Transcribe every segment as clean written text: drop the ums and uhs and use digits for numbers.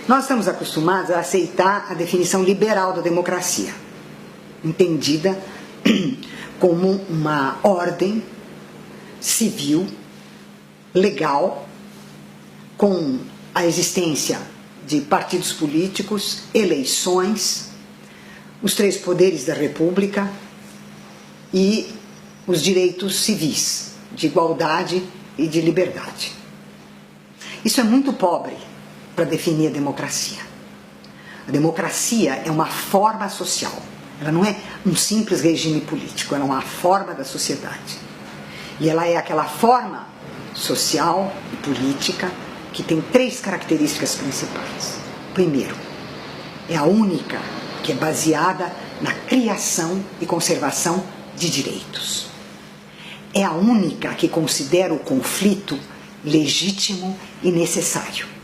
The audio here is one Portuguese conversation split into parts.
Nós estamos acostumados a aceitar a definição liberal da democracia, entendida como uma ordem civil, legal, com a existência de partidos políticos, eleições, os três poderes da República e os direitos civis, de igualdade e de liberdade. Isso é muito pobre para definir a democracia. A democracia é uma forma social. Ela não é um simples regime político, ela é uma forma da sociedade. E ela é aquela forma social e política que tem três características principais. Primeiro, é a única que é baseada na criação e conservação de direitos. É a única que considera o conflito legítimo e necessário.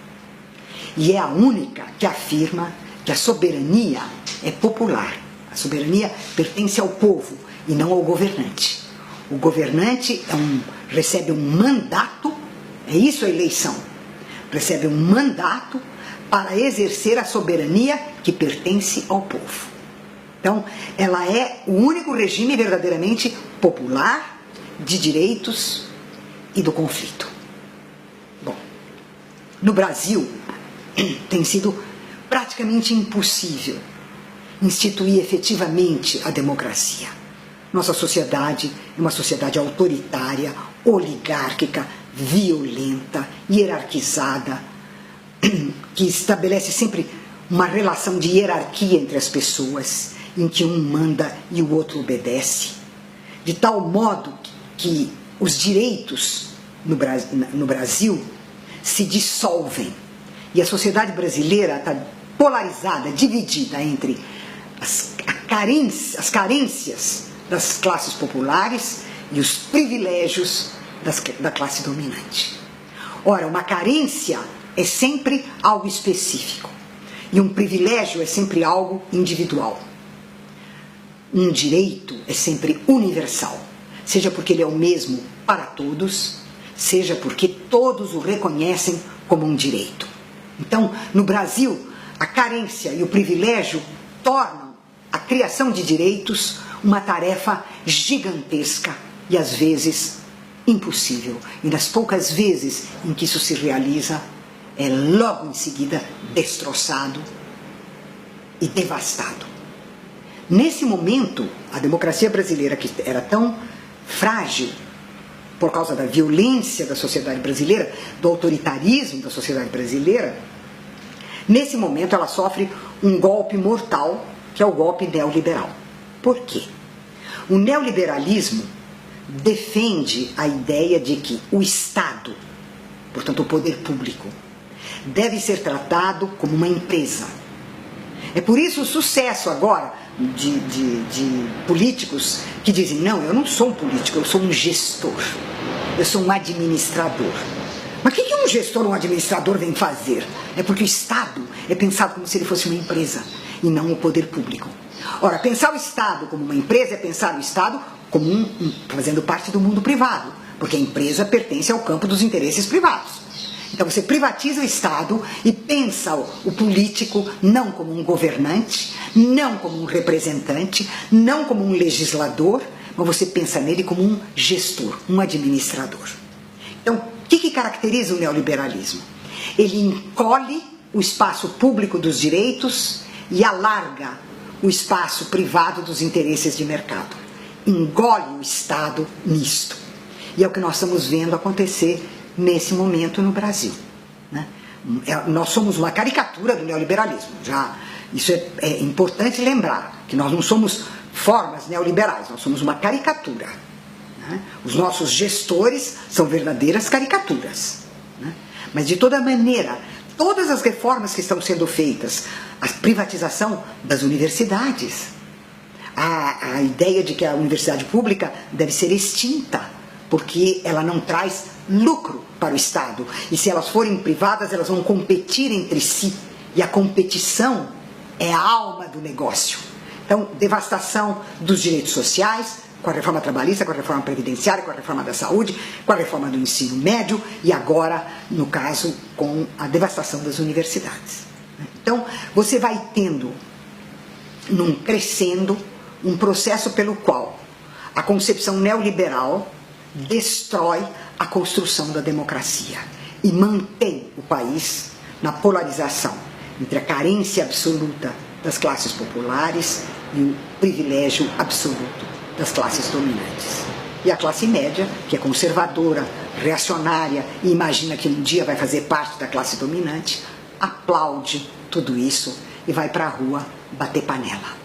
E é a única que afirma que a soberania é popular. A soberania pertence ao povo e não ao governante. O governante recebe um mandato, é isso a eleição, recebe um mandato para exercer a soberania que pertence ao povo. Então, ela é o único regime verdadeiramente popular de direitos e do conflito. Bom, no Brasil tem sido praticamente impossível instituir efetivamente a democracia. Nossa sociedade é uma sociedade autoritária, oligárquica, violenta, hierarquizada, que estabelece sempre uma relação de hierarquia entre as pessoas, em que um manda e o outro obedece, de tal modo que os direitos no Brasil se dissolvem. E a sociedade brasileira está polarizada, dividida entre as carências das classes populares e os privilégios da classe dominante. Ora, uma carência é sempre algo específico e um privilégio é sempre algo individual. Um direito é sempre universal, seja porque ele é o mesmo para todos, seja porque todos o reconhecem como um direito. Então, no Brasil, a carência e o privilégio tornam a criação de direitos uma tarefa gigantesca e, às vezes, impossível. E nas poucas vezes em que isso se realiza, é logo em seguida destroçado e devastado. Nesse momento, a democracia brasileira, que era tão frágil por causa da violência da sociedade brasileira, do autoritarismo da sociedade brasileira, nesse momento ela sofre um golpe mortal, que é o golpe neoliberal. Por quê? O neoliberalismo defende a ideia de que o Estado, portanto o poder público, deve ser tratado como uma empresa. É por isso o sucesso agora de políticos que dizem: não, eu não sou um político, eu sou um gestor, eu sou um administrador. Mas o que um gestor ou um administrador vem fazer? É porque o Estado é pensado como se ele fosse uma empresa e não o poder público. Ora, pensar o Estado como uma empresa é pensar o Estado como fazendo parte do mundo privado, porque a empresa pertence ao campo dos interesses privados. Então você privatiza o Estado e pensa o político não como um governante, não como um representante, não como um legislador, mas você pensa nele como um gestor, um administrador. Então, o que caracteriza o neoliberalismo? Ele encolhe o espaço público dos direitos e alarga o espaço privado dos interesses de mercado. Engole o Estado nisto. E é o que nós estamos vendo acontecer nesse momento no Brasil. Né? Nós somos uma caricatura do neoliberalismo. Isso é importante lembrar, que nós não somos formas neoliberais, nós somos uma caricatura. Né? Os nossos gestores são verdadeiras caricaturas. Né? Mas, de toda maneira, todas as reformas que estão sendo feitas, a privatização das universidades, a ideia de que a universidade pública deve ser extinta, porque ela não traz lucro para o Estado. E se elas forem privadas, elas vão competir entre si. E a competição é a alma do negócio. Então, devastação dos direitos sociais, com a reforma trabalhista, com a reforma previdenciária, com a reforma da saúde, com a reforma do ensino médio e agora, no caso, com a devastação das universidades. Então, você vai tendo, crescendo, um processo pelo qual a concepção neoliberal destrói a construção da democracia e mantém o país na polarização entre a carência absoluta das classes populares e o privilégio absoluto das classes dominantes. E a classe média, que é conservadora, reacionária e imagina que um dia vai fazer parte da classe dominante, aplaude tudo isso e vai para a rua bater panela.